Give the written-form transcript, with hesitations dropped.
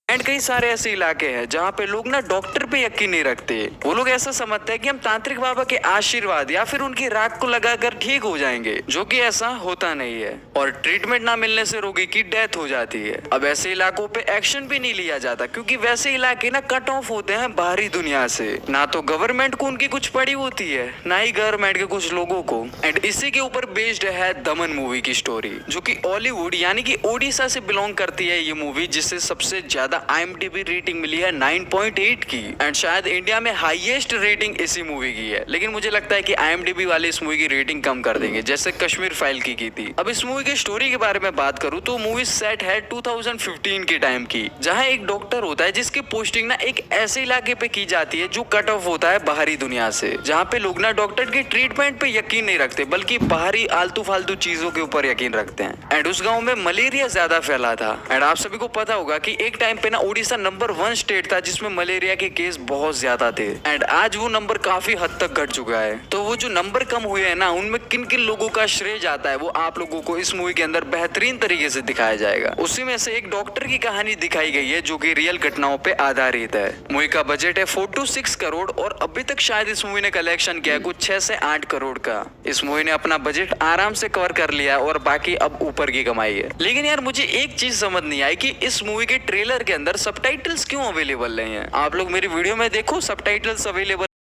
And कई सारे ऐसे इलाके हैं जहाँ पे लोग ना डॉक्टर पे यकीन नहीं रखते। वो लोग ऐसा समझते हैं कि हम तांत्रिक बाबा के आशीर्वाद या फिर उनकी राख को लगाकर ठीक हो जाएंगे, जो कि ऐसा होता नहीं है और ट्रीटमेंट ना मिलने से रोगी की डेथ हो जाती है। अब ऐसे इलाकों पे एक्शन भी नहीं लिया जाता क्योंकि वैसे इलाके ना कट ऑफ होते हैं बाहरी दुनिया से। ना तो गवर्नमेंट को उनकी कुछ पड़ी होती है, ना ही गवर्नमेंट के कुछ लोगों को। एंड इसी के ऊपर बेस्ड है दमन मूवी की स्टोरी, जो कि बॉलीवुड यानी कि ओडिशा से बिलोंग करती है ये मूवी, जिससे सबसे ज्यादा IMDb रेटिंग मिली है 9.8 की। एंड शायद इंडिया में हाईएस्ट रेटिंग इसी मूवी की है, लेकिन मुझे लगता है कि IMDb वाले इस मूवी की रेटिंग कम कर देंगे, जैसे कश्मीर फाइल की थी। अब इस मूवी की स्टोरी के बारे में बात करूं तो मूवी सेट है 2015 के टाइम की, जहां एक डॉक्टर होता है जिसकी पोस्टिंग ना एक ऐसे इलाके पे की जाती है जो कट ऑफ होता है बाहरी दुनिया से, जहाँ पे लोग ना डॉक्टर के ट्रीटमेंट पे यकीन नहीं रखते बल्कि बाहरी आलतू फालतू चीजों के ऊपर यकीन रखते हैं। एंड उस गाँव में मलेरिया ज्यादा फैला था। एंड आप सभी को पता होगा कि एक टाइम पे ना उड़ीसा नंबर 1 स्टेट था जिसमें मलेरिया के केस बहुत ज्यादा थे। एंड आज वो नंबर काफी हद तक घट चुका है। तो वो जो नंबर कम हुए हैं ना, उनमें किन किन लोगों का श्रेय जाता है वो आप लोगों को इस मूवी के अंदर बेहतरीन तरीके से दिखाया जाएगा। उसी में से एक डॉक्टर की कहानी दिखाई गई है जो कि रियल घटनाओं पे आधारित है। मूवी का बजट है 4 to 6 करोड़ और अभी तक शायद इस मूवी ने कलेक्शन किया है कुछ 6 से 8 करोड़ का। इस मूवी ने अपना बजट आराम से कवर कर लिया है और बाकी अब ऊपर की कमाई है। लेकिन यार मुझे एक चीज समझ नहीं आई कि इस मूवी के ट्रेलर के अंदर सबटाइटल्स क्यों अवेलेबल नहीं है। आप लोग मेरी वीडियो में देखो, सबटाइटल्स अवेलेबल